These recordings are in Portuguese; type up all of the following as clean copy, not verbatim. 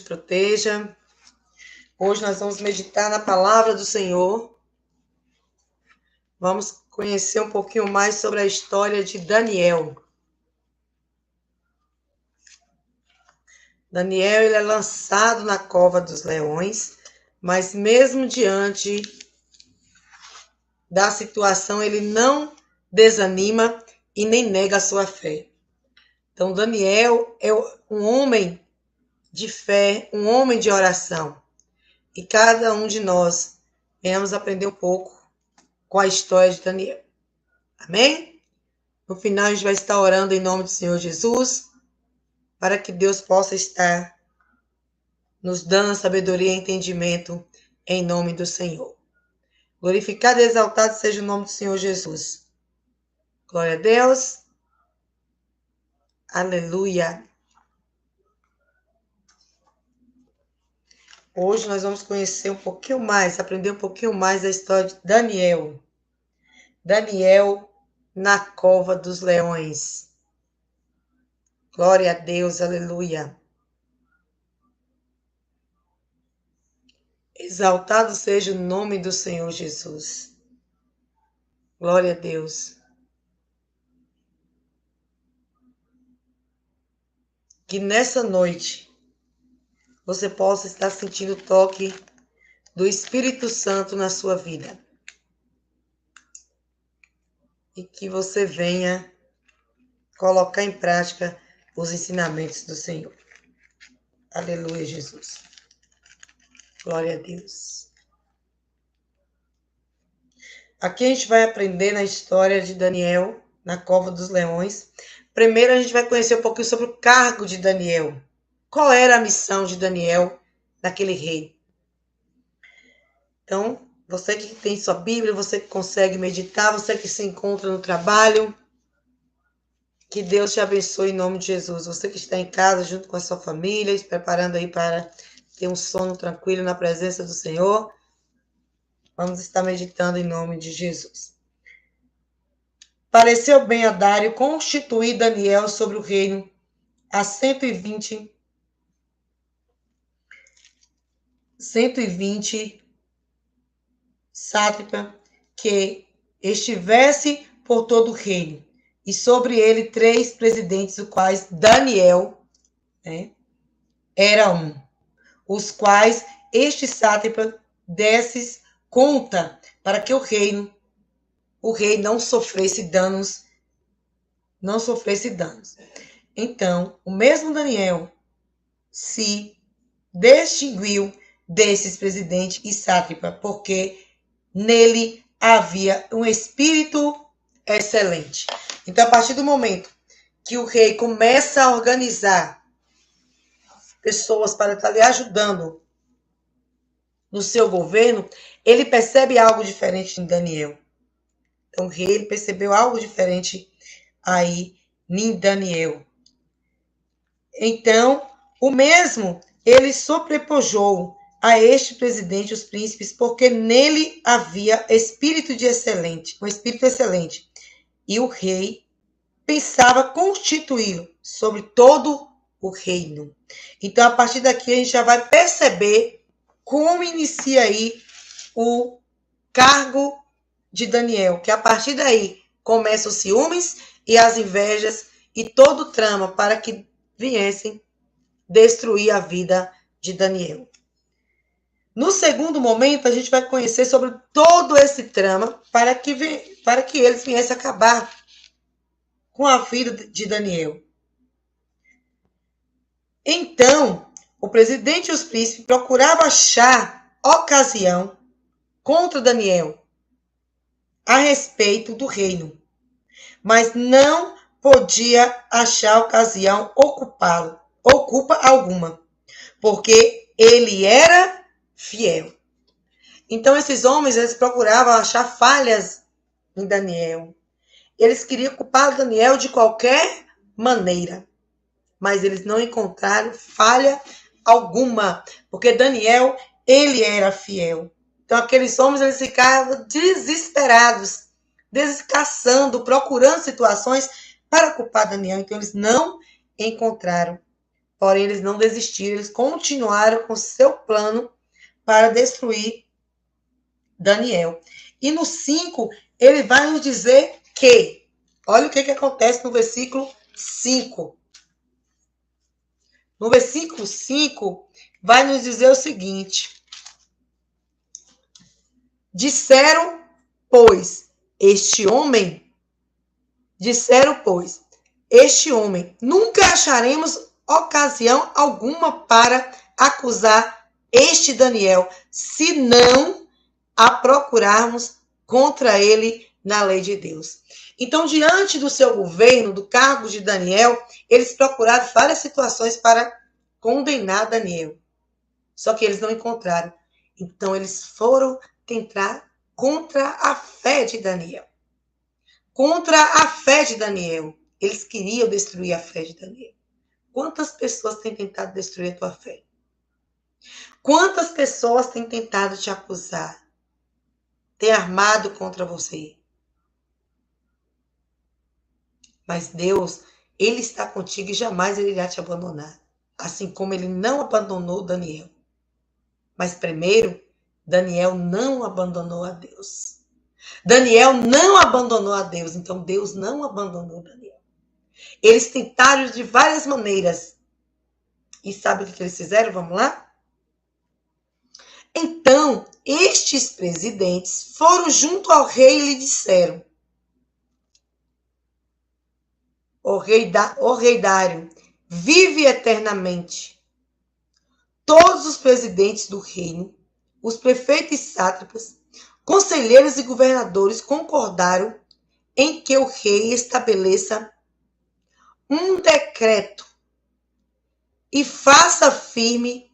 proteja. Hoje nós vamos meditar na palavra do Senhor. Vamos conhecer um pouquinho mais sobre a história de Daniel. Daniel, ele é lançado na cova dos leões, mas mesmo diante da situação, ele não desanima e nem nega a sua fé. Então, Daniel é um homem de fé, um homem de oração. E cada um de nós venhamos aprender um pouco com a história de Daniel. Amém? No final, a gente vai estar orando em nome do Senhor Jesus, para que Deus possa estar nos dando sabedoria e entendimento em nome do Senhor. Glorificado e exaltado seja o nome do Senhor Jesus. Glória a Deus. Aleluia. Hoje nós vamos conhecer um pouquinho mais, aprender um pouquinho mais da história de Daniel. Daniel na cova dos leões. Glória a Deus, aleluia. Exaltado seja o nome do Senhor Jesus. Glória a Deus. Que nessa noite você possa estar sentindo o toque do Espírito Santo na sua vida. E que você venha colocar em prática os ensinamentos do Senhor. Aleluia, Jesus. Glória a Deus. Aqui a gente vai aprender na história de Daniel, na cova dos leões. Primeiro a gente vai conhecer um pouquinho sobre o cargo de Daniel. Qual era a missão de Daniel naquele reino? Então, você que tem sua Bíblia, você que consegue meditar, você que se encontra no trabalho, que Deus te abençoe em nome de Jesus. Você que está em casa junto com a sua família, se preparando aí para ter um sono tranquilo na presença do Senhor, vamos estar meditando em nome de Jesus. Pareceu bem a Dário constituir Daniel sobre o reino a 120 sátrapa que estivesse por todo o reino, e sobre ele 3 presidentes, os quais Daniel era um, os quais este sátrapa desse conta para que o rei não sofresse danos. Então, o mesmo Daniel se distinguiu desses presidentes e sátrapa, porque nele havia um espírito excelente. Então, a partir do momento que o rei começa a organizar pessoas para estar lhe ajudando no seu governo, ele percebe algo diferente em Daniel. Então, o rei ele percebeu algo diferente aí em Daniel. Então, o mesmo ele sobrepujou a este presidente os príncipes, porque nele havia espírito um espírito excelente. E o rei pensava constituí-lo sobre todo o reino. Então, a partir daqui, a gente já vai perceber como inicia aí o cargo de Daniel, que a partir daí começam os ciúmes e as invejas e todo o trama para que viessem destruir a vida de Daniel. No segundo momento, a gente vai conhecer sobre todo esse trama para que eles viessem acabar com a vida de Daniel. Então, o presidente e os príncipes procuravam achar ocasião contra Daniel a respeito do reino, mas não podia achar ocasião ocupá-lo, ocupa alguma, porque ele era fiel. Então, esses homens, eles procuravam achar falhas em Daniel. Eles queriam culpar Daniel de qualquer maneira, mas eles não encontraram falha alguma, porque Daniel, ele era fiel. Então, aqueles homens, eles ficavam desesperados, procurando situações para culpar Daniel. Então, eles não encontraram Porém, eles não desistiram, eles continuaram com seu plano para destruir Daniel. E no 5, ele vai nos dizer que, olha o que acontece no versículo 5. No versículo 5, vai nos dizer o seguinte: disseram, pois, este homem, nunca acharemos ocasião alguma para acusar este Daniel, se não a procurarmos contra ele na lei de Deus. Então, diante do seu governo, do cargo de Daniel, eles procuraram várias situações para condenar Daniel. Só que eles não encontraram. Então, eles foram tentar contra a fé de Daniel. Contra a fé de Daniel. Eles queriam destruir a fé de Daniel. Quantas pessoas têm tentado destruir a tua fé? Quantas pessoas têm tentado te acusar? Têm armado contra você? Mas Deus, Ele está contigo e jamais Ele irá te abandonar. Assim como Ele não abandonou Daniel. Mas primeiro, Daniel não abandonou a Deus. Daniel não abandonou a Deus, então Deus não abandonou Daniel. Eles tentaram de várias maneiras. E sabe o que eles fizeram? Vamos lá? Então, estes presidentes foram junto ao rei e lhe disseram: O rei Dário, vive eternamente. Todos os presidentes do reino, os prefeitos e sátrapas, conselheiros e governadores concordaram em que o rei estabeleça um decreto e faça firme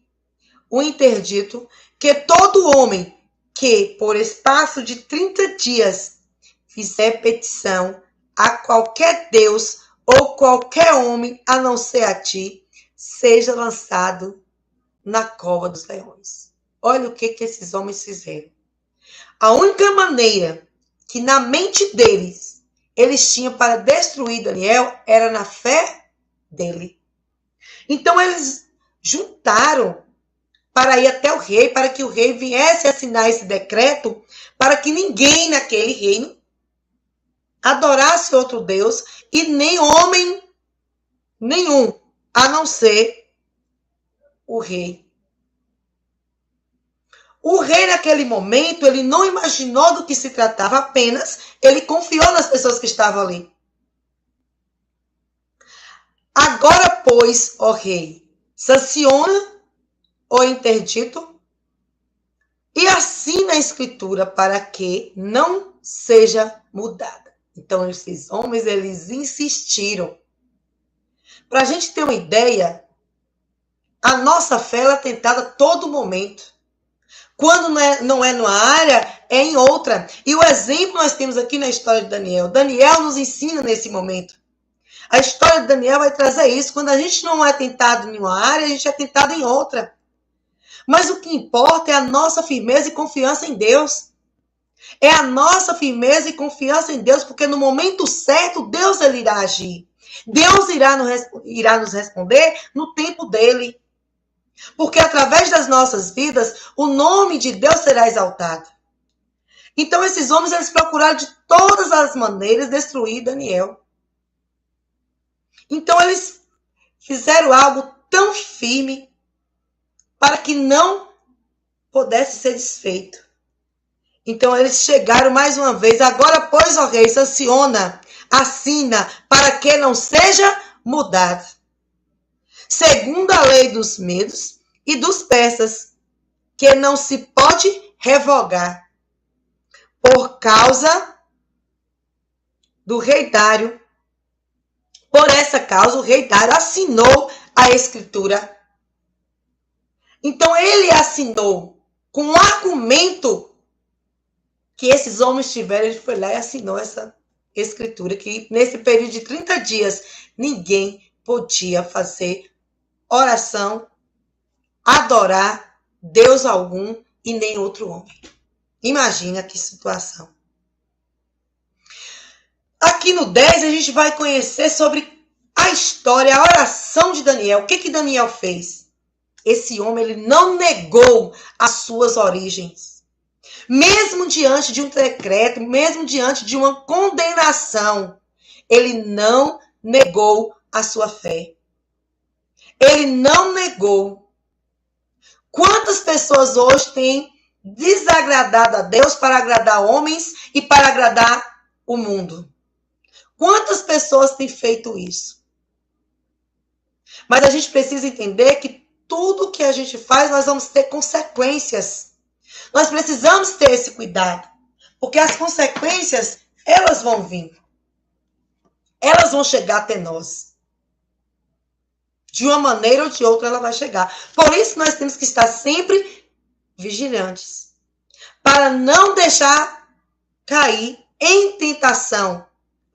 o interdito que todo homem que, por espaço de 30 dias, fizer petição a qualquer Deus ou qualquer homem, a não ser a ti, seja lançado na cova dos leões. Olha o que esses homens fizeram. A única maneira que na mente deles eles tinham para destruir Daniel era na fé dele. Então eles juntaram para ir até o rei, para que o rei viesse assinar esse decreto, para que ninguém naquele reino adorasse outro Deus e nem homem nenhum, a não ser o rei. O rei, naquele momento, ele não imaginou do que se tratava, apenas ele confiou nas pessoas que estavam ali. Agora, pois, ó rei, sanciona o interdito e assina a escritura para que não seja mudada. Então, esses homens, eles insistiram. Para a gente ter uma ideia, a nossa fé ela é tentada a todo momento. Quando não é numa área, é em outra. E o exemplo nós temos aqui na história de Daniel. Daniel nos ensina nesse momento. A história de Daniel vai trazer isso. Quando a gente não é tentado em uma área, a gente é tentado em outra. Mas o que importa é a nossa firmeza e confiança em Deus. É a nossa firmeza e confiança em Deus, porque no momento certo, Deus ele irá agir. Deus irá nos responder no tempo dele. Porque através das nossas vidas, o nome de Deus será exaltado. Então esses homens, eles procuraram de todas as maneiras destruir Daniel. Então eles fizeram algo tão firme para que não pudesse ser desfeito. Então eles chegaram mais uma vez. Agora, pois, ó rei, sanciona, assina, para que não seja mudado. Segundo a lei dos medos e dos persas, que não se pode revogar. Por causa do rei Dário. Por essa causa, o rei Dário assinou a escritura. Então ele assinou com um argumento que esses homens tiveram, ele foi lá e assinou essa escritura, que nesse período de 30 dias, ninguém podia fazer oração, adorar Deus algum e nem outro homem. Imagina que situação. Aqui no 10 a gente vai conhecer sobre a história, a oração de Daniel, o que Daniel fez? Esse homem, ele não negou as suas origens. Mesmo diante de um decreto, mesmo diante de uma condenação, ele não negou a sua fé. Ele não negou. Quantas pessoas hoje têm desagradado a Deus para agradar homens e para agradar o mundo? Quantas pessoas têm feito isso? Mas a gente precisa entender que tudo que a gente faz, nós vamos ter consequências. Nós precisamos ter esse cuidado, porque as consequências, elas vão vir. Elas vão chegar até nós. De uma maneira ou de outra, ela vai chegar. Por isso, nós temos que estar sempre vigilantes, para não deixar cair em tentação,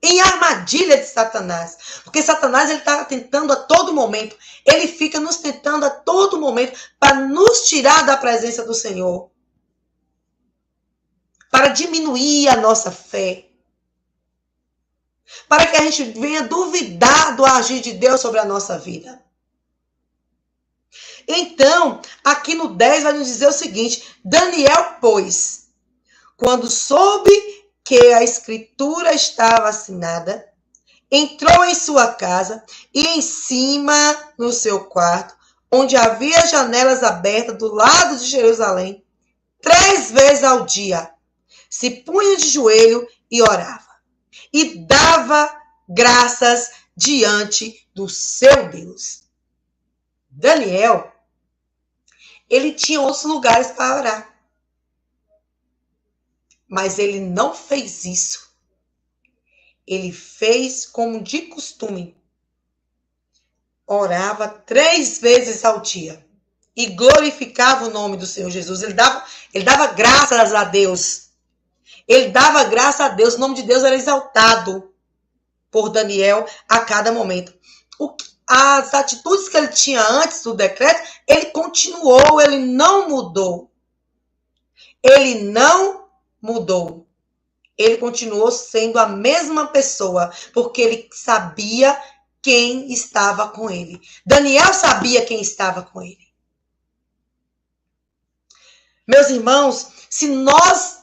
em armadilha de Satanás. Porque Satanás, ele está tentando a todo momento. Ele fica nos tentando a todo momento para nos tirar da presença do Senhor. Para diminuir a nossa fé. Para que a gente venha duvidar do agir de Deus sobre a nossa vida. Então, aqui no 10 vai nos dizer o seguinte: Daniel, pois, quando soube que a escritura estava assinada, entrou em sua casa e em cima, no seu quarto, onde havia janelas abertas do lado de Jerusalém, 3 vezes ao dia, se punha de joelho e orava. E dava graças diante do seu Deus. Daniel, ele tinha outros lugares para orar. Mas ele não fez isso. Ele fez como de costume. Orava 3 vezes ao dia. E glorificava o nome do Senhor Jesus. Ele dava graças a Deus. Ele dava graças a Deus. O nome de Deus era exaltado por Daniel a cada momento. As atitudes que ele tinha antes do decreto, ele continuou, ele não mudou. Ele não mudou. Ele continuou sendo a mesma pessoa, porque ele sabia quem estava com ele. Daniel sabia quem estava com ele. Meus irmãos, se nós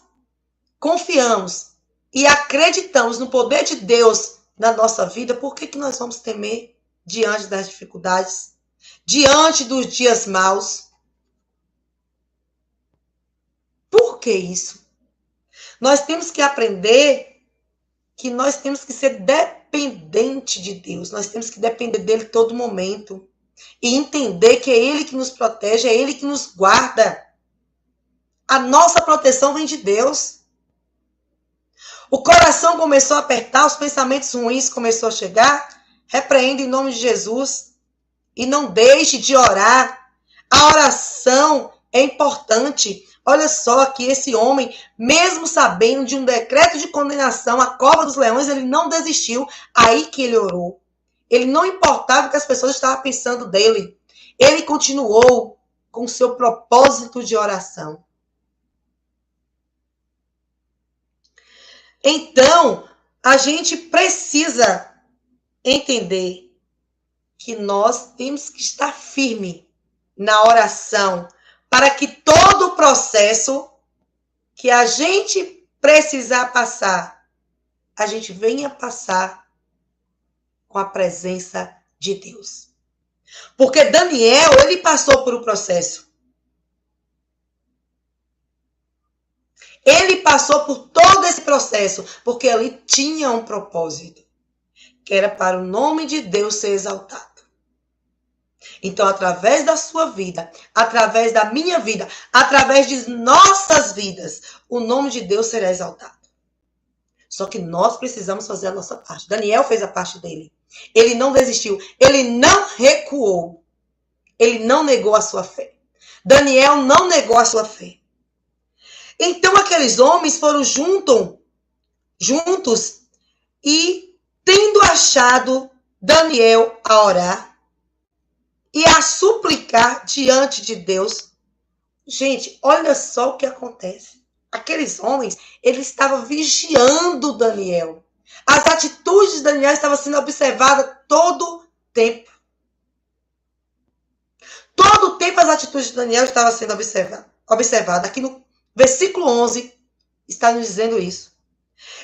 confiamos e acreditamos no poder de Deus na nossa vida, por que nós vamos temer diante das dificuldades, diante dos dias maus? Por que isso? Nós temos que aprender que nós temos que ser dependente de Deus. Nós temos que depender dele todo momento. E entender que é ele que nos protege, é ele que nos guarda. A nossa proteção vem de Deus. O coração começou a apertar, os pensamentos ruins começaram a chegar. Repreenda em nome de Jesus. E não deixe de orar. A oração é importante. Olha só que esse homem, mesmo sabendo de um decreto de condenação à cova dos leões, ele não desistiu. Aí que ele orou. Ele não importava o que as pessoas estavam pensando dele. Ele continuou com o seu propósito de oração. Então, a gente precisa entender que nós temos que estar firme na oração para que todo o processo que a gente precisar passar, a gente venha passar com a presença de Deus. Porque Daniel, ele passou por um processo. Ele passou por todo esse processo, porque ele tinha um propósito, que era para o nome de Deus ser exaltado. Então, através da sua vida, através da minha vida, através de nossas vidas, o nome de Deus será exaltado. Só que nós precisamos fazer a nossa parte. Daniel fez a parte dele. Ele não desistiu, ele não recuou. Ele não negou a sua fé. Daniel não negou a sua fé. Então, aqueles homens foram juntos e, tendo achado Daniel a orar e a suplicar diante de Deus, gente, olha só o que acontece. Aqueles homens, eles estavam vigiando Daniel. As atitudes de Daniel estavam sendo observadas todo tempo. Todo o tempo as atitudes de Daniel estavam sendo observadas. Aqui no versículo 11 está nos dizendo isso.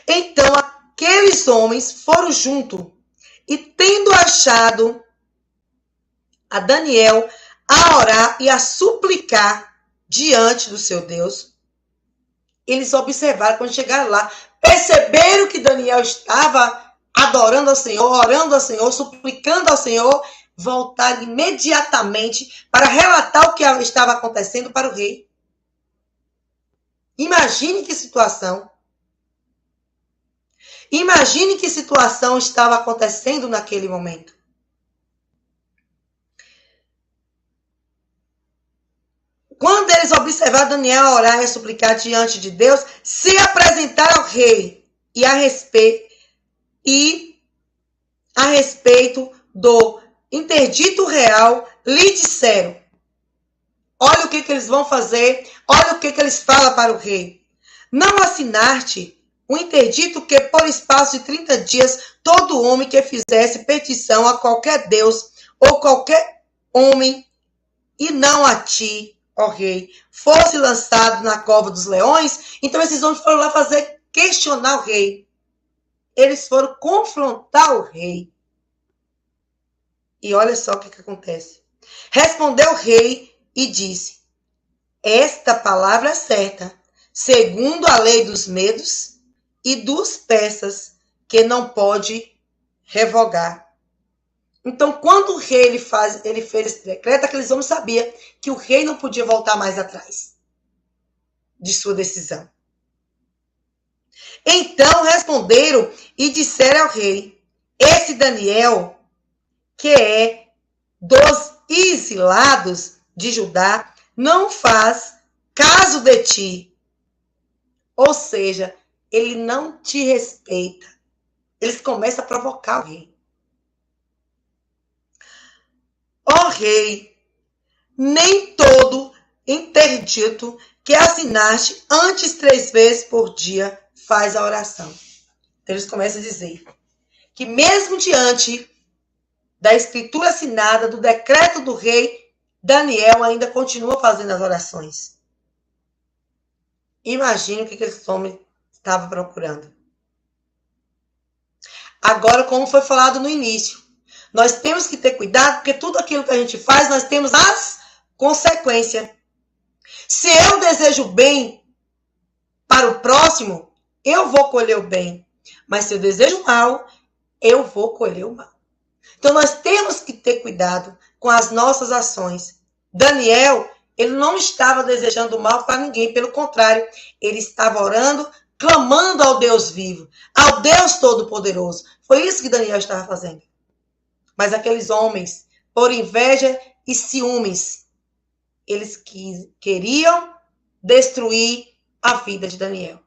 Então aqueles homens foram junto e tendo achado a Daniel a orar e a suplicar diante do seu Deus, eles observaram, quando chegaram lá, perceberam que Daniel estava adorando ao Senhor, orando ao Senhor, suplicando ao Senhor, voltaram imediatamente para relatar o que estava acontecendo para o rei. Imagine que situação. Imagine que situação estava acontecendo naquele momento. Quando eles observaram Daniel orar e suplicar diante de Deus, se apresentaram ao rei e a respeito do interdito real, lhe disseram: olha o que eles vão fazer, olha o que eles falam para o rei. Não assinaste o interdito que por espaço de 30 dias todo homem que fizesse petição a qualquer Deus ou qualquer homem, e não a ti, ó rei, fosse lançado na cova dos leões? Então esses homens foram lá questionar o rei. Eles foram confrontar o rei. E olha só o que acontece. Respondeu o rei e disse: esta palavra é certa, segundo a lei dos medos e dos persas, que não pode revogar. Então, quando o rei ele fez esse decreto, aqueles homens sabiam que o rei não podia voltar mais atrás de sua decisão. Então responderam e disseram ao rei: esse Daniel, que é dos exilados de Judá, não faz caso de ti. Ou seja, ele não te respeita. Eles começam a provocar o rei. Ó rei, nem todo interdito que assinaste antes 3 vezes por dia faz a oração. Então eles começam a dizer que mesmo diante da escritura assinada, do decreto do rei, Daniel ainda continua fazendo as orações. Imagine o que esse homem estava procurando. Agora, como foi falado no início, nós temos que ter cuidado, porque tudo aquilo que a gente faz, nós temos as consequências. Se eu desejo bem para o próximo, eu vou colher o bem. Mas se eu desejo mal, eu vou colher o mal. Então, nós temos que ter cuidado com as nossas ações. Daniel, ele não estava desejando mal para ninguém, pelo contrário, ele estava orando, clamando ao Deus vivo, ao Deus Todo-Poderoso. Foi isso que Daniel estava fazendo. Mas aqueles homens, por inveja e ciúmes, eles queriam destruir a vida de Daniel.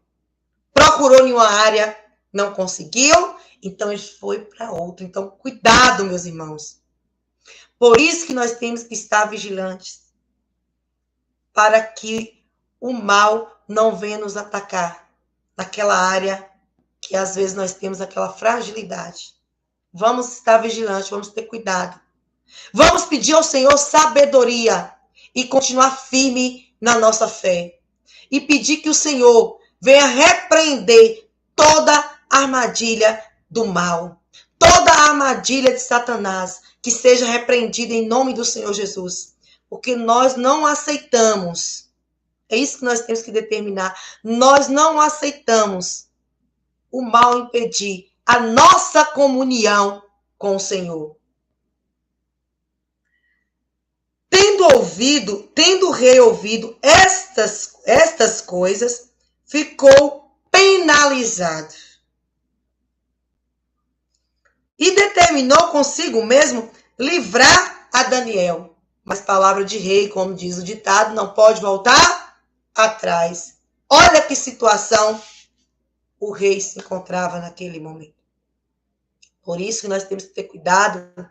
Procurou em uma área, não conseguiu, então ele foi para outra. Então, cuidado, meus irmãos. Por isso que nós temos que estar vigilantes, para que o mal não venha nos atacar naquela área que às vezes nós temos aquela fragilidade. Vamos estar vigilantes, vamos ter cuidado. Vamos pedir ao Senhor sabedoria e continuar firme na nossa fé. E pedir que o Senhor venha repreender toda armadilha do mal, toda armadilha de Satanás, que seja repreendida em nome do Senhor Jesus. Porque nós não aceitamos, é isso que nós temos que determinar, nós não aceitamos o mal impedir a nossa comunhão com o Senhor. Tendo o rei ouvido estas coisas, ficou penalizado. E determinou consigo mesmo livrar a Daniel. Mas palavra de rei, como diz o ditado, não pode voltar atrás. Olha que situação o rei se encontrava naquele momento. Por isso que nós temos que ter cuidado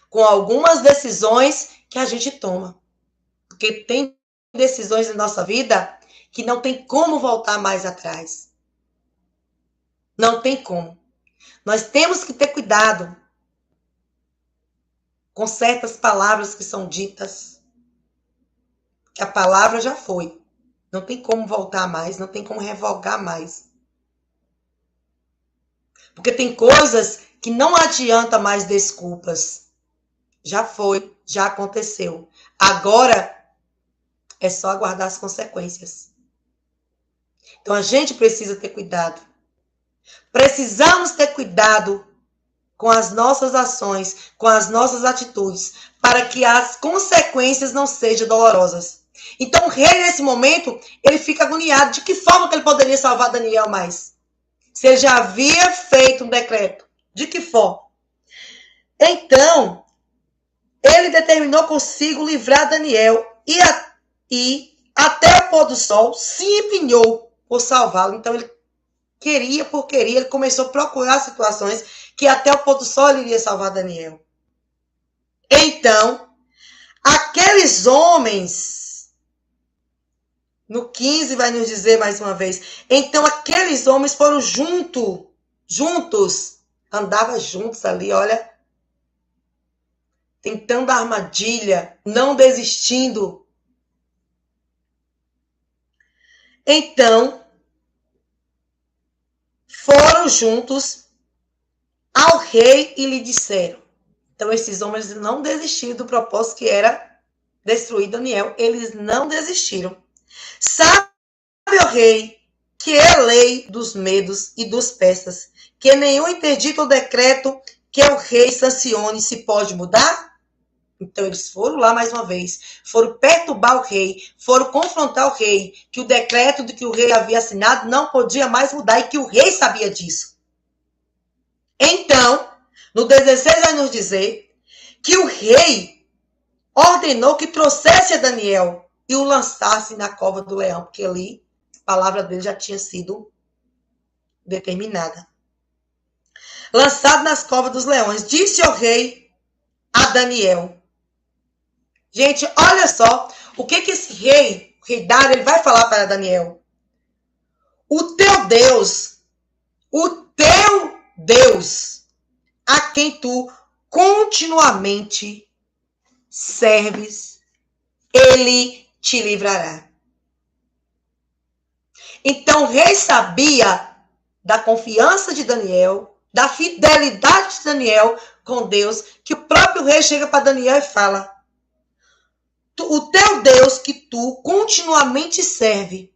com algumas decisões que a gente toma. Porque tem decisões na nossa vida que não tem como voltar mais atrás. Não tem como. Nós temos que ter cuidado. com certas palavras que são ditas. Que a palavra já foi. Não tem como voltar mais, não tem como revogar mais. Porque tem coisas que não adianta mais desculpas. Já foi, já aconteceu. Agora é só aguardar as consequências. Então a gente precisa ter cuidado. Precisamos ter cuidado com as nossas ações, com as nossas atitudes, para que as consequências não sejam dolorosas. Então o rei, nesse momento, ele fica agoniado. De que forma que ele poderia salvar Daniel mais? Se ele já havia feito um decreto. De que forma? Então, ele determinou consigo livrar Daniel e até o pôr do sol se empenhou por salvá-lo. Então, ele queria por queria, ele começou a procurar situações que até o pôr do sol ele iria salvar Daniel. Então, aqueles homens, no 15 vai nos dizer mais uma vez, então aqueles homens foram juntos, andavam juntos ali, olha, tentando a armadilha, não desistindo. Então, foram juntos ao rei e lhe disseram. Então, esses homens não desistiram do propósito que era destruir Daniel. Eles não desistiram. Sabe, ó rei, que é a lei dos medos e dos persas, que nenhum interdito ou decreto que o rei sancione se pode mudar? Então, eles foram lá mais uma vez, foram perturbar o rei, foram confrontar o rei, que o decreto de que o rei havia assinado não podia mais mudar e que o rei sabia disso. Então, no 16 vai nos dizer que o rei ordenou que trouxesse a Daniel e o lançasse na cova do leão, porque ali a palavra dele já tinha sido determinada. Lançado nas covas dos leões, disse o rei a Daniel. Gente, olha só o que esse rei, o rei Dário, ele vai falar para Daniel. O teu Deus, a quem tu continuamente serves, ele te livrará. Então o rei sabia da confiança de Daniel, da fidelidade de Daniel com Deus, que o próprio rei chega para Daniel e fala: o teu Deus que tu continuamente serve,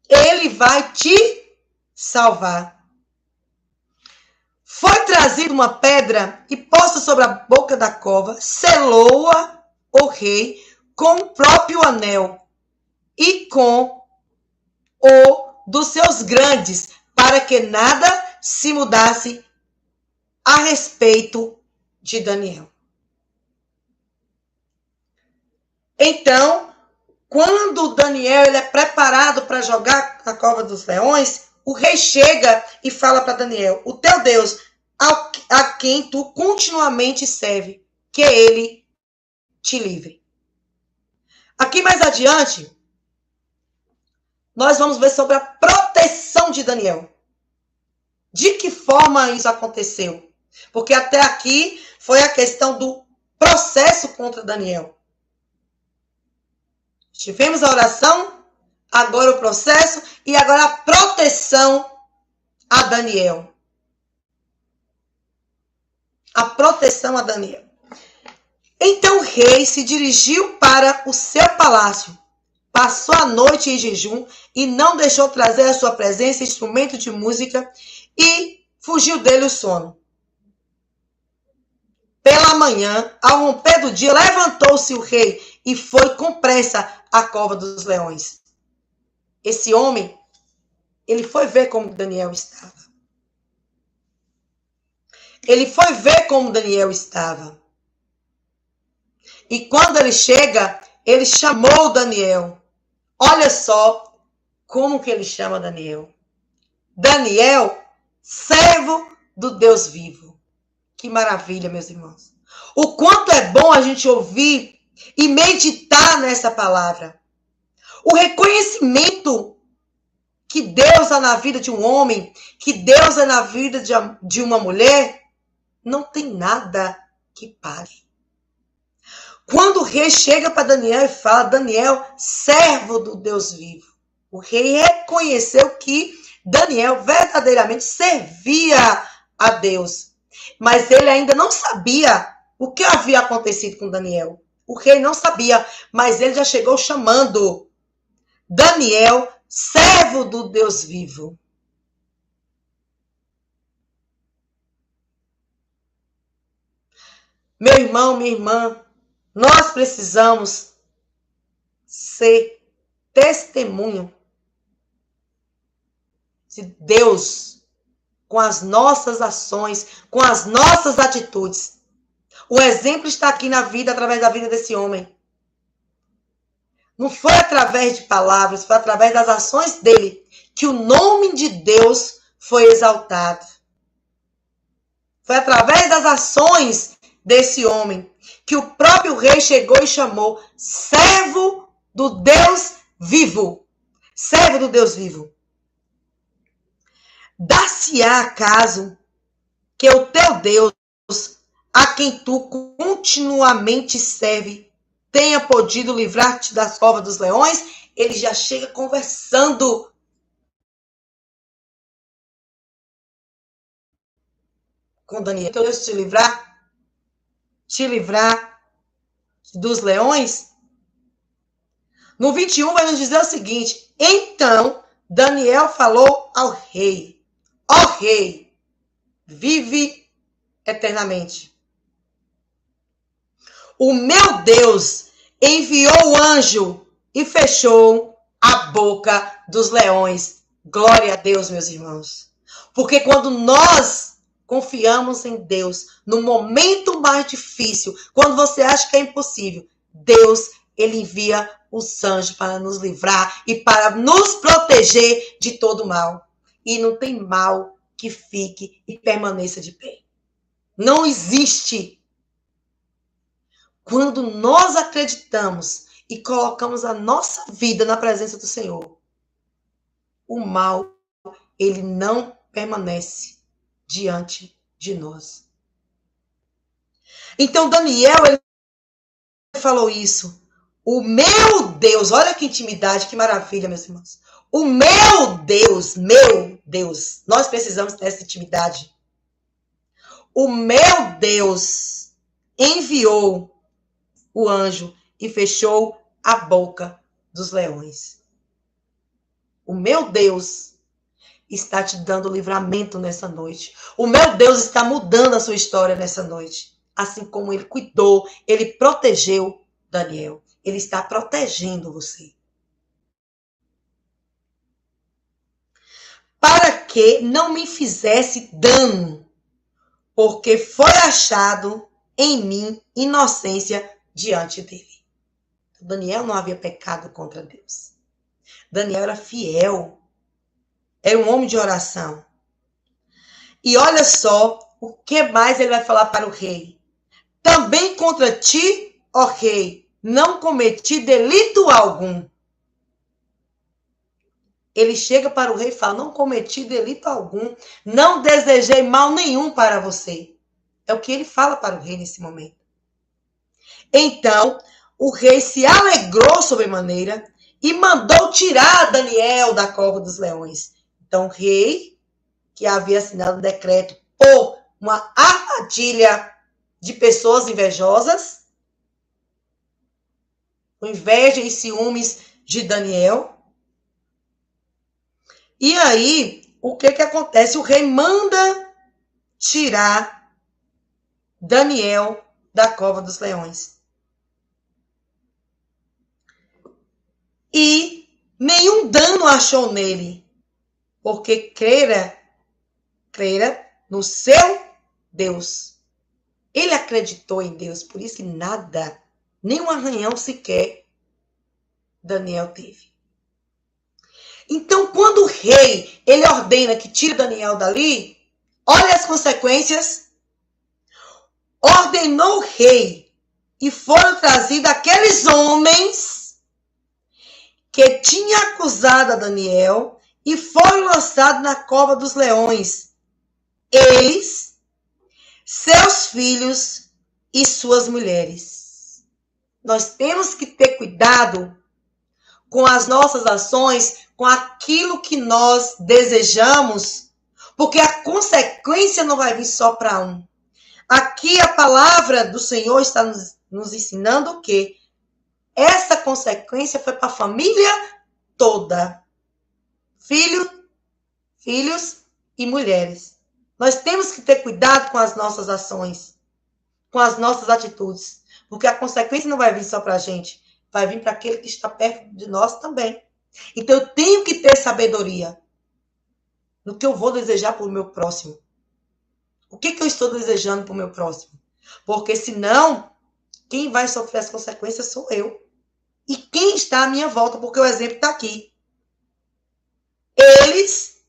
ele vai te salvar. Foi trazida uma pedra e posta sobre a boca da cova, selou-a o rei com o próprio anel e com o dos seus grandes, para que nada se mudasse a respeito de Daniel. Então, quando Daniel ele é preparado para jogar na cova dos leões, o rei chega e fala para Daniel: o teu Deus, a quem tu continuamente serve, que ele te livre. Aqui mais adiante, nós vamos ver sobre a proteção de Daniel. De que forma isso aconteceu? Porque até aqui foi a questão do processo contra Daniel. Tivemos a oração, agora o processo e agora a proteção a Daniel. A proteção a Daniel. Então o rei se dirigiu para o seu palácio, passou a noite em jejum e não deixou trazer à sua presença instrumento de música e fugiu dele o sono. Pela manhã, ao romper do dia, levantou-se o rei e foi com pressa à cova dos leões. Esse homem, ele foi ver como Daniel estava. Ele foi ver como Daniel estava. E quando ele chega, ele chamou Daniel. Olha só como que ele chama Daniel. Daniel, servo do Deus vivo. Que maravilha, meus irmãos. O quanto é bom a gente ouvir e meditar nessa palavra. O reconhecimento que Deus é na vida de um homem, que Deus é na vida de uma mulher, não tem nada que pare. Quando o rei chega para Daniel e fala, Daniel, servo do Deus vivo, o rei reconheceu que Daniel verdadeiramente servia a Deus, mas ele ainda não sabia o que havia acontecido com Daniel. O rei não sabia, mas ele já chegou chamando Daniel, servo do Deus vivo. Meu irmão, minha irmã, nós precisamos ser testemunho de Deus com as nossas ações, com as nossas atitudes. O exemplo está aqui na vida, através da vida desse homem. Não foi através de palavras, foi através das ações dele que o nome de Deus foi exaltado. Foi através das ações desse homem que o próprio rei chegou e chamou servo do Deus vivo. Servo do Deus vivo. Dar-se-á acaso que o teu Deus, a quem tu continuamente serve, tenha podido livrar-te das covas dos leões? Ele já chega conversando com Daniel. Teu Deus te livrar dos leões? No 21 vai nos dizer o seguinte: então Daniel falou ao rei: ó rei, vive eternamente. O meu Deus enviou o anjo e fechou a boca dos leões. Glória a Deus, meus irmãos. Porque quando nós confiamos em Deus, no momento mais difícil, quando você acha que é impossível, Deus, ele envia os anjos para nos livrar e para nos proteger de todo mal. E não tem mal que fique e permaneça de pé. Não existe. Quando nós acreditamos e colocamos a nossa vida na presença do Senhor, o mal, ele não permanece diante de nós. Então, Daniel, ele falou isso. O meu Deus, olha que intimidade, que maravilha, meus irmãos. O meu Deus, nós precisamos dessa intimidade. O meu Deus enviou o anjo e fechou a boca dos leões. O meu Deus está te dando livramento nessa noite. O meu Deus está mudando a sua história nessa noite. Assim como ele cuidou, ele protegeu Daniel. Ele está protegendo você. Para que não me fizesse dano, porque foi achado em mim inocência diante dele. Daniel não havia pecado contra Deus. Daniel era fiel. Era um homem de oração. E olha só o que mais ele vai falar para o rei. Também contra ti, ó rei, não cometi delito algum. Ele chega para o rei e fala, não cometi delito algum, não desejei mal nenhum para você. É o que ele fala para o rei nesse momento. Então, o rei se alegrou sobremaneira e mandou tirar Daniel da cova dos leões. Então, o rei, que havia assinado um decreto por uma armadilha de pessoas invejosas, com inveja e ciúmes de Daniel. E aí, o que acontece? O rei manda tirar Daniel da cova dos leões. E nenhum dano achou nele, porque crera no seu Deus. Ele acreditou em Deus, por isso que nada, nem um arranhão sequer, Daniel teve. Então, quando o rei, ele ordena que tire Daniel dali, olha as consequências. Ordenou o rei e foram trazidos aqueles homens que tinham acusado a Daniel e foram lançados na cova dos leões. Eles, seus filhos e suas mulheres. Nós temos que ter cuidado com as nossas ações, com aquilo que nós desejamos, porque a consequência não vai vir só para um. Aqui a palavra do Senhor está nos ensinando o quê? Essa consequência foi para a família toda. Filhos e mulheres. Nós temos que ter cuidado com as nossas ações, com as nossas atitudes, porque a consequência não vai vir só para a gente, vai vir para aquele que está perto de nós também. Então eu tenho que ter sabedoria no que eu vou desejar para o meu próximo. O que eu estou desejando para o meu próximo? Porque senão, quem vai sofrer as consequências sou eu. E quem está à minha volta, porque o exemplo está aqui. Eles,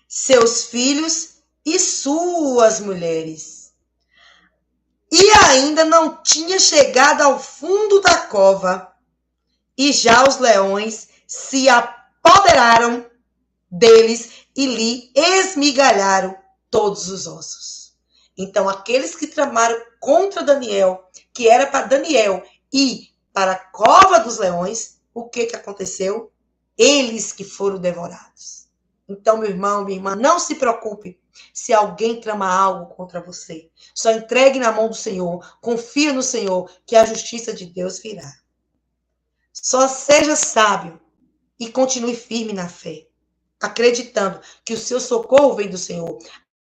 seus filhos e suas mulheres. E ainda não tinha chegado ao fundo da cova, e já os leões se apoderaram deles e lhe esmigalharam todos os ossos. Então, aqueles que tramaram contra Daniel, que era para Daniel ir para a cova dos leões, o que aconteceu? Eles que foram devorados. Então, meu irmão, minha irmã, não se preocupe se alguém trama algo contra você. Só entregue na mão do Senhor, confia no Senhor, que a justiça de Deus virá. Só seja sábio e continue firme na fé, acreditando que o seu socorro vem do Senhor.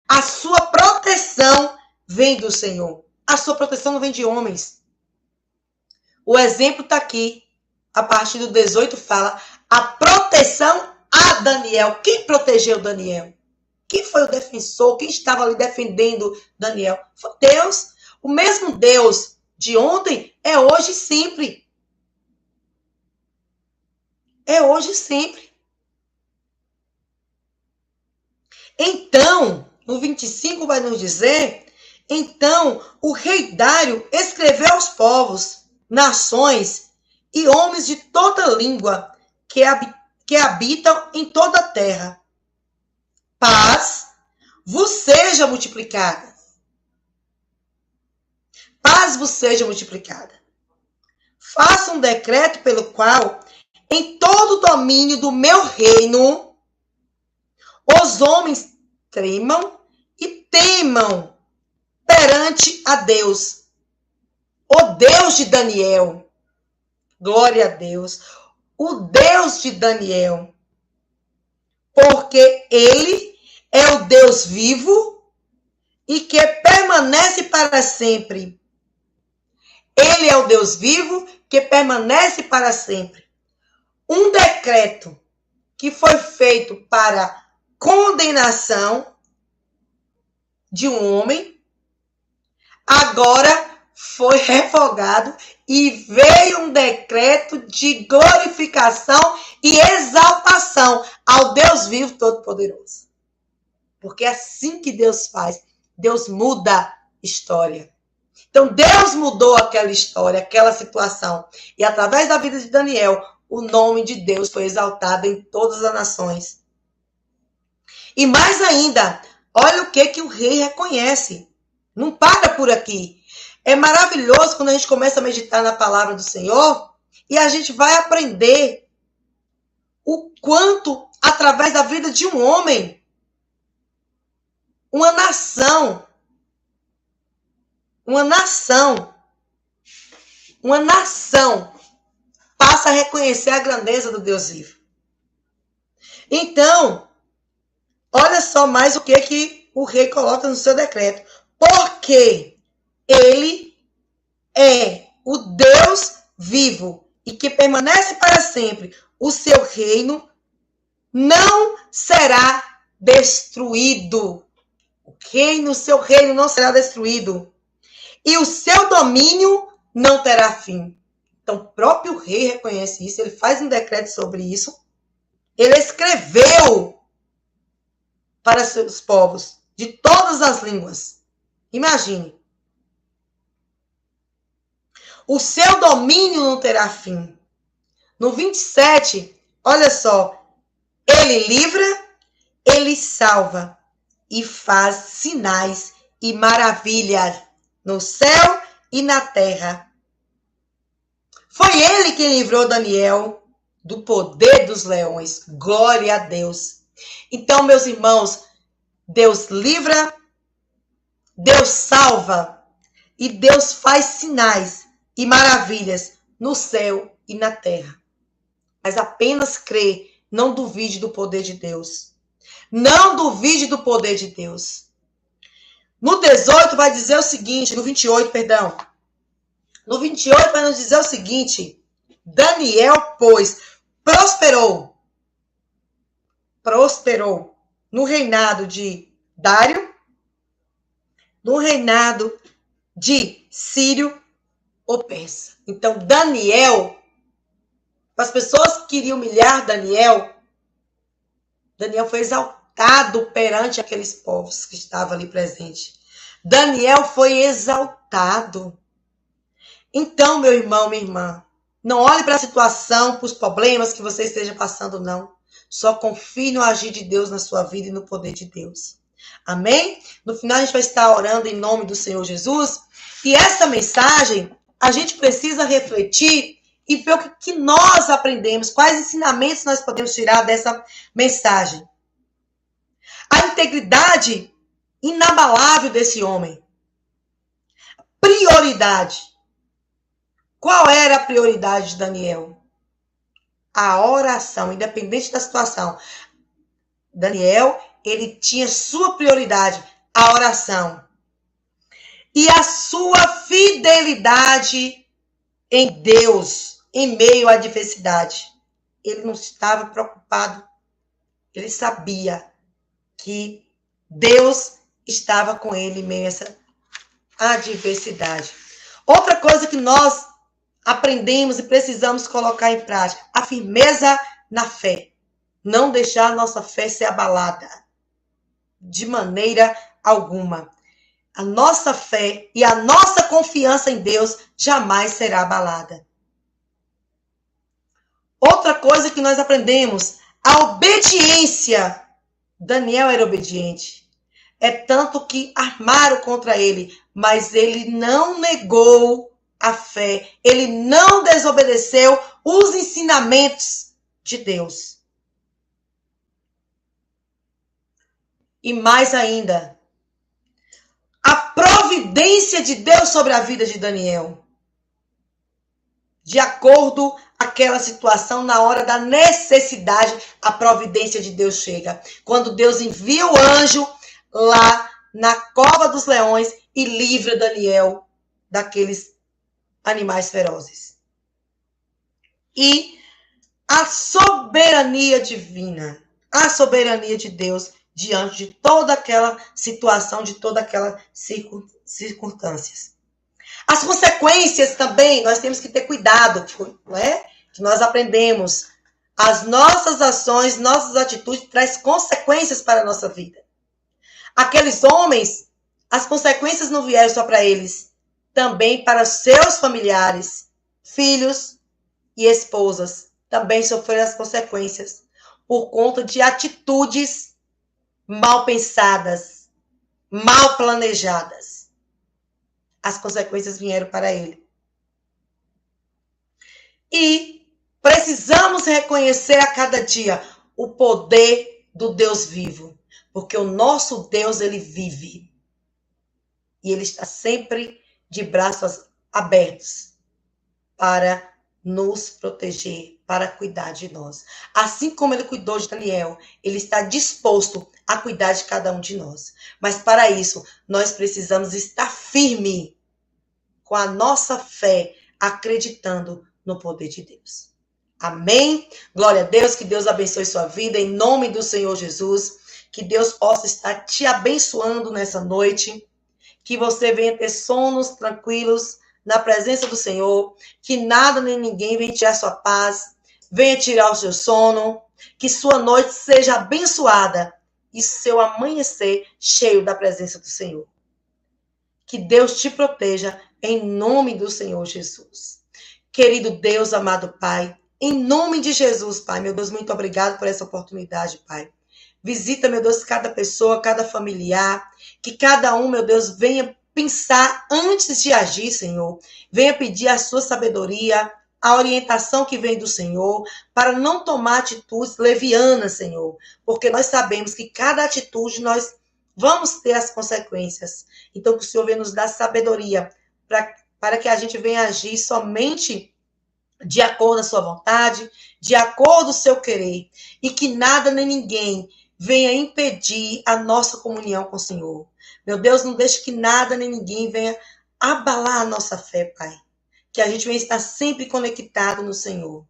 A sua proteção vem do Senhor. A sua proteção não vem de homens. O exemplo está aqui. A partir do 18 fala a proteção a Daniel. Quem protegeu Daniel? Quem foi o defensor? Quem estava ali defendendo Daniel? Foi Deus. O mesmo Deus de ontem é hoje e sempre. É hoje e sempre. Então, no 25 vai nos dizer, então o rei Dário escreveu aos povos, nações e homens de toda língua que habitam em toda a terra. Paz vos seja multiplicada. Paz vos seja multiplicada. Faça um decreto pelo qual, em todo o domínio do meu reino, os homens tremam e temam perante a Deus, o Deus de Daniel. Glória a Deus. O Deus de Daniel. Porque ele é o Deus vivo e que permanece para sempre. Ele é o Deus vivo que permanece para sempre. Um decreto que foi feito para condenação de um homem, agora foi revogado e veio um decreto de glorificação e exaltação ao Deus vivo todo-poderoso. Porque é assim que Deus faz. Deus muda história. Então, Deus mudou aquela história, aquela situação. E através da vida de Daniel, o nome de Deus foi exaltado em todas as nações. E mais ainda, olha o que o rei reconhece. Não para por aqui. É maravilhoso quando a gente começa a meditar na palavra do Senhor e a gente vai aprender o quanto, através da vida de um homem, uma nação passa a reconhecer a grandeza do Deus vivo. Então, olha só mais o que o rei coloca no seu decreto. Porque ele é o Deus vivo e que permanece para sempre. O seu reino não será destruído. O seu reino não será destruído. E o seu domínio não terá fim. Então, o próprio rei reconhece isso. Ele faz um decreto sobre isso. Ele escreveu para seus povos de todas as línguas. Imagine. O seu domínio não terá fim. No 27, olha só. Ele livra, ele salva e faz sinais e maravilhas no céu e na terra. Foi ele quem livrou Daniel do poder dos leões. Glória a Deus. Então, meus irmãos, Deus livra, Deus salva e Deus faz sinais e maravilhas no céu e na terra. Mas apenas crê, não duvide do poder de Deus. Não duvide do poder de Deus. No 18 vai dizer o seguinte, no 28, perdão. No 28 vai nos dizer o seguinte: Daniel, pois, prosperou no reinado de Dário, no reinado de Círio ou Persa. Então, Daniel, as pessoas que queriam humilhar Daniel foi exaltado perante aqueles povos que estavam ali presentes. Daniel foi exaltado. Então, meu irmão, minha irmã, não olhe para a situação, para os problemas que você esteja passando, não. Só confie no agir de Deus na sua vida e no poder de Deus. Amém? No final, a gente vai estar orando em nome do Senhor Jesus. E essa mensagem, a gente precisa refletir e ver o que nós aprendemos, quais ensinamentos nós podemos tirar dessa mensagem. A integridade inabalável desse homem. Prioridade. Qual era a prioridade de Daniel? A oração, independente da situação. Daniel, ele tinha sua prioridade, a oração. E a sua fidelidade em Deus, em meio à adversidade. Ele não estava preocupado. Ele sabia que Deus estava com ele em meio a essa adversidade. Outra coisa que nós aprendemos e precisamos colocar em prática, a firmeza na fé. Não deixar nossa fé ser abalada de maneira alguma. A nossa fé e a nossa confiança em Deus jamais será abalada. Outra coisa que nós aprendemos, a obediência. Daniel era obediente. É tanto que armaram contra ele, mas ele não negou a fé. Ele não desobedeceu os ensinamentos de Deus. E mais ainda, a providência de Deus sobre a vida de Daniel. De acordo com aquela situação, na hora da necessidade, a providência de Deus chega. Quando Deus envia o anjo lá na cova dos leões e livra Daniel daqueles animais ferozes. E a soberania divina, a soberania de Deus diante de toda aquela situação, de toda aquela circunstâncias. As consequências também, nós temos que ter cuidado, não é? Que nós aprendemos. As nossas ações, nossas atitudes trazem consequências para a nossa vida. Aqueles homens, as consequências não vieram só para eles, também para seus familiares, filhos e esposas. Também sofreram as consequências por conta de atitudes mal pensadas, mal planejadas. As consequências vieram para ele. E precisamos reconhecer a cada dia o poder do Deus vivo. Porque o nosso Deus, ele vive. E ele está sempre de braços abertos para nos proteger, para cuidar de nós. Assim como ele cuidou de Daniel, ele está disposto a cuidar de cada um de nós. Mas para isso, nós precisamos estar firme com a nossa fé, acreditando no poder de Deus. Amém? Glória a Deus, que Deus abençoe sua vida, em nome do Senhor Jesus, que Deus possa estar te abençoando nessa noite, que você venha ter sonos tranquilos na presença do Senhor, que nada nem ninguém venha tirar sua paz, venha tirar o seu sono, que sua noite seja abençoada e seu amanhecer cheio da presença do Senhor. Que Deus te proteja em nome do Senhor Jesus. Querido Deus, amado Pai, Em nome de Jesus, Pai, meu Deus, muito obrigado por essa oportunidade, Pai. Visita, meu Deus, cada pessoa, cada familiar, que cada um, meu Deus, venha pensar antes de agir, Senhor. Venha pedir a sua sabedoria, a orientação que vem do Senhor, para não tomar atitudes levianas, Senhor, porque nós sabemos que cada atitude nós vamos ter as consequências. Então, que o Senhor venha nos dar sabedoria para que a gente venha agir somente de acordo com a sua vontade, de acordo com o seu querer, e que nada nem ninguém venha impedir a nossa comunhão com o Senhor. Meu Deus, não deixe que nada nem ninguém venha abalar a nossa fé, Pai. Que a gente venha estar sempre conectado no Senhor.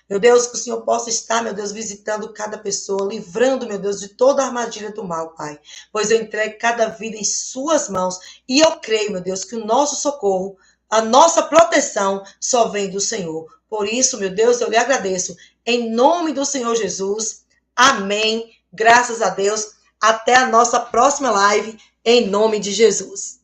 Meu Deus, que o Senhor possa estar, meu Deus, visitando cada pessoa, livrando, meu Deus, de toda a armadilha do mal, Pai. Pois eu entrego cada vida em suas mãos. E eu creio, meu Deus, que o nosso socorro, a nossa proteção só vem do Senhor. Por isso, meu Deus, eu lhe agradeço. Em nome do Senhor Jesus. Amém. Graças a Deus. Até a nossa próxima live. Em nome de Jesus.